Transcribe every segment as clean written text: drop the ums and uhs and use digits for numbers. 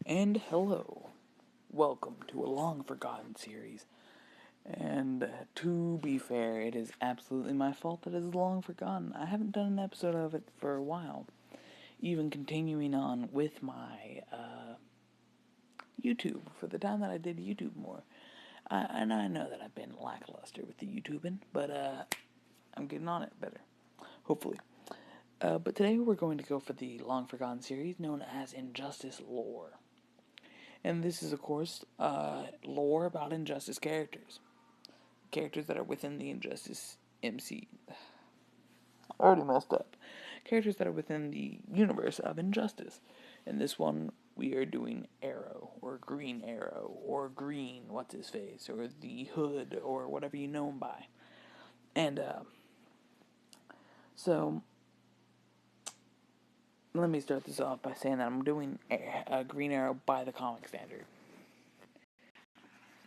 And hello, welcome to a long forgotten series. And to be fair, it is absolutely my fault that it is long forgotten. I haven't done an episode of it for a while, even continuing on with my YouTube for the time that I did YouTube more. And I know that I've been lackluster with the YouTubing, but I'm getting on it better, hopefully. But today we're going to go for the long forgotten series known as Injustice Lore. And this is, of course, lore about Injustice characters. Characters that are within the Injustice MC. I already messed up. Characters that are within the universe of Injustice. In this one, we are doing Arrow, or Green Arrow, or Green What's His Face, or the Hood, or whatever you know him by. And, so, let me start this off by saying that I'm doing Green Arrow by the comic standard.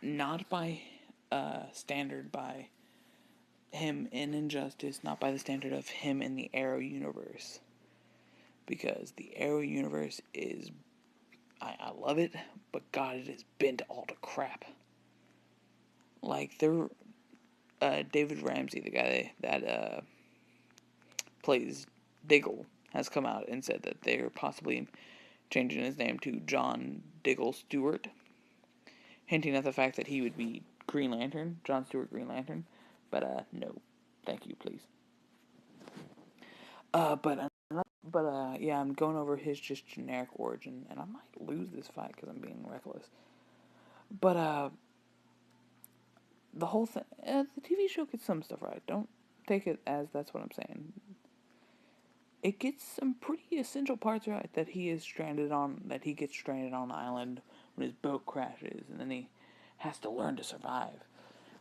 Not by standard by him in Injustice, not by the standard of him in the Arrow universe. Because the Arrow universe is, I love it, but God, it is bent all to crap. Like, David Ramsey, the guy that plays Diggle, has come out and said that they're possibly changing his name to John Diggle Stewart, hinting at the fact that he would be Green Lantern, John Stewart Green Lantern. But no, thank you, please. Yeah, I'm going over his just generic origin, and I might lose this fight because I'm being reckless. But the whole thing, the TV show gets some stuff right. Don't take it as that's what I'm saying. It gets some pretty essential parts right. That he gets stranded on an island when his boat crashes, and then he has to learn to survive.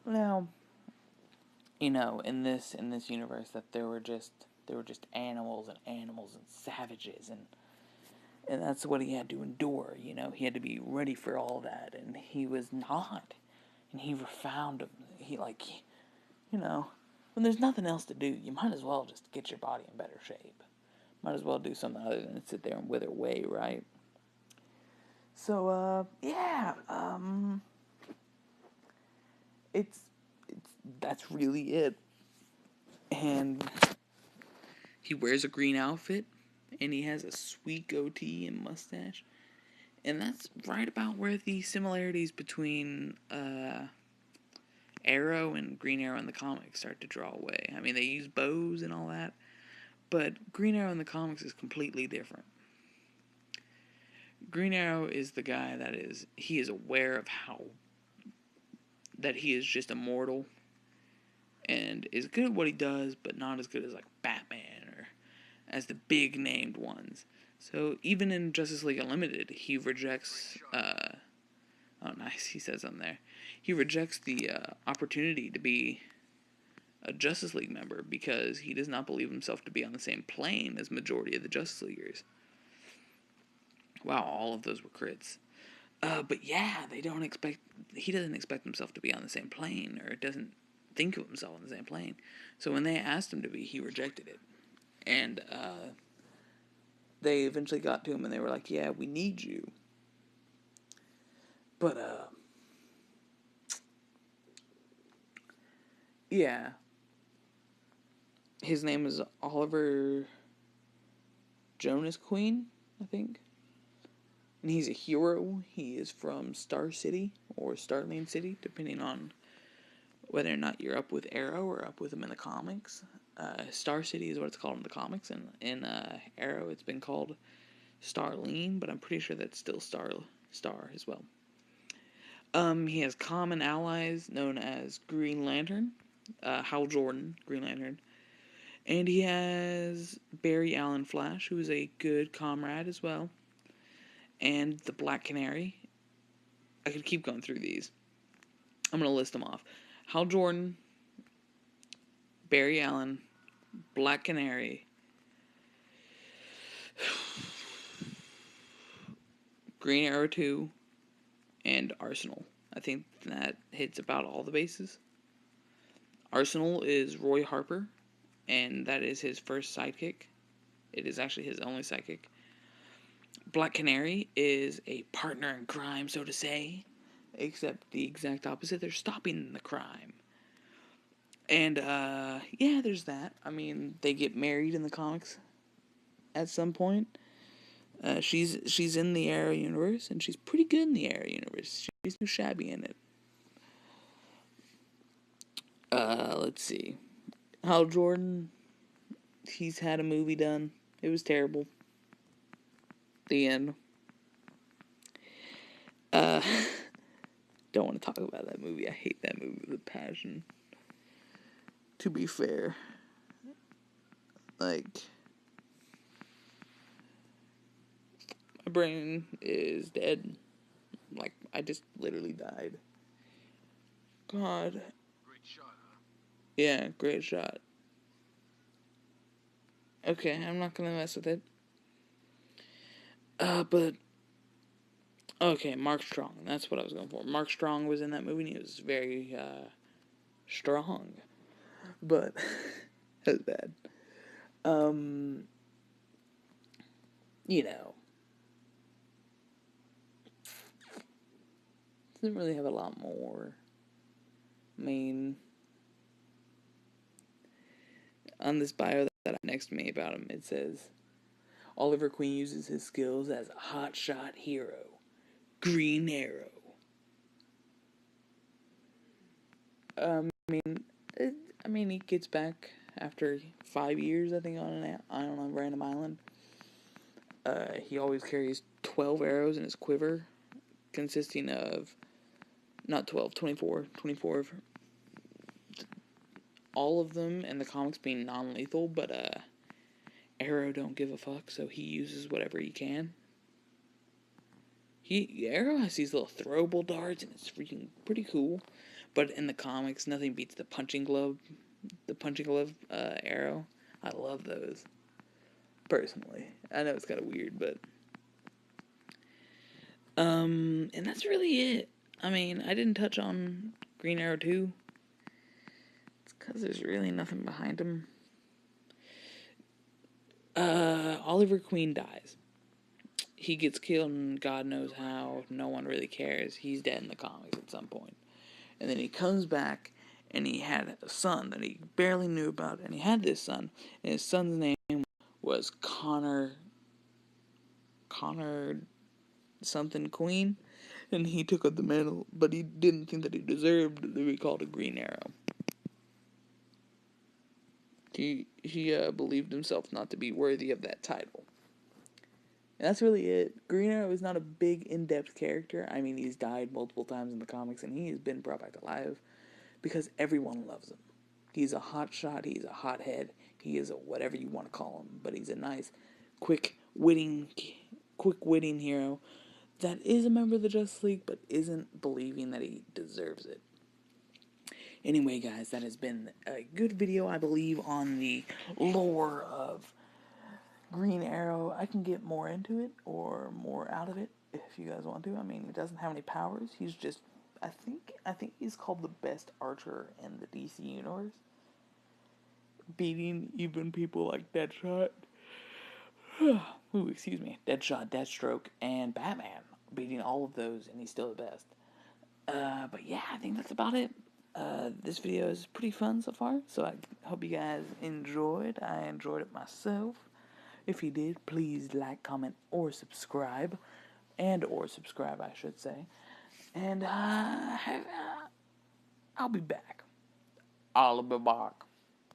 Now, in this universe, that there were just animals and savages, and that's what he had to endure. He had to be ready for all that, and he was not. And he found when there's nothing else to do, you might as well just get your body in better shape. Might as well do something other than sit there and wither away, right? So, yeah, it's that's really it. And he wears a green outfit, and he has a sweet goatee and mustache. And that's right about where the similarities between Arrow and Green Arrow in the comics start to draw away. I mean, they use bows and all that, but Green Arrow in the comics is completely different. Green Arrow is the guy he is aware of that he is just immortal and is good at what he does, but not as good as like Batman or as the big named ones. So even in Justice League Unlimited, he rejects. Oh, nice. He says on there, he rejects the opportunity to be a Justice League member because he does not believe himself to be on the same plane as majority of the Justice Leaguers. Wow, all of those were crits. But yeah, he doesn't expect himself to be on the same plane, or doesn't think of himself on the same plane. So when they asked him to be, he rejected it. And they eventually got to him and they were like, yeah, we need you. But, yeah. His name is Oliver Jonas Queen, I think. And he's a hero. He is from Star City or Starling City, depending on whether or not you're up with Arrow or up with him in the comics. Star City is what it's called in the comics, and in Arrow it's been called Starling, but I'm pretty sure that's still Star as well. He has common allies known as Green Lantern, Hal Jordan, Green Lantern, and he has Barry Allen Flash, who is a good comrade as well, and the Black Canary. I could keep going through these. I'm going to list them off. Hal Jordan, Barry Allen, Black Canary, Green Arrow 2, and Arsenal. I think that hits about all the bases. Arsenal is Roy Harper, and that is his first sidekick. It is actually his only sidekick. Black Canary is a partner in crime, so to say, except the exact opposite. They're stopping the crime. And, yeah, there's that. I mean, they get married in the comics at some point. She's in the Arrow universe, and she's pretty good in the Arrow universe. She's too shabby in it. Let's see. Hal Jordan, he's had a movie done. It was terrible. The end. Uh, don't want to talk about that movie. I hate that movie with a passion. To be fair. Like, my brain is dead. Like, I just literally died. God. Great shot, huh? Yeah, great shot. Okay, I'm not gonna mess with it. But okay, Mark Strong. That's what I was going for. Mark Strong was in that movie, and he was very strong, but that was bad. You know, doesn't really have a lot more. I mean, on this bio that next to me about him, it says Oliver Queen uses his skills as a hotshot hero, Green Arrow. I mean, he gets back after 5 years, I think, on a random island. He always carries 12 arrows in his quiver, consisting of not 12, 24 of all of them in the comics being non-lethal, but Arrow don't give a fuck, so he uses whatever he can. Arrow has these little throwable darts, and it's freaking pretty cool. But in the comics, nothing beats the punching glove arrow. I love those. Personally, I know it's kind of weird, but and that's really it. I mean, I didn't touch on Green Arrow 2. It's because there's really nothing behind him. Oliver Queen dies. He gets killed, and God knows how. No one really cares. He's dead in the comics at some point. And then he comes back, and he had a son that he barely knew about. And he had this son, and his son's name was Connor something Queen. And he took up the mantle, but he didn't think that he deserved to be called a Green Arrow. He believed himself not to be worthy of that title. And that's really it. Green Arrow is not a big, in-depth character. I mean, he's died multiple times in the comics, and he has been brought back to life because everyone loves him. He's a hot shot. He's a hothead. He is a whatever you want to call him, but he's a nice, quick-witting hero that is a member of the Justice League, but isn't believing that he deserves it. Anyway, guys, that has been a good video, I believe, on the lore of Green Arrow. I can get more into it or more out of it if you guys want to. I mean, he doesn't have any powers. He's just, I think he's called the best archer in the DC universe, beating even people like Deadshot. Ooh, excuse me, Deadshot, Deathstroke, and Batman, beating all of those, and he's still the best. But yeah, I think that's about it. This video is pretty fun so far, so I hope you guys enjoyed. I enjoyed it myself. If you did, please like, comment, or subscribe. I should say. And I'll be back. I'll be back.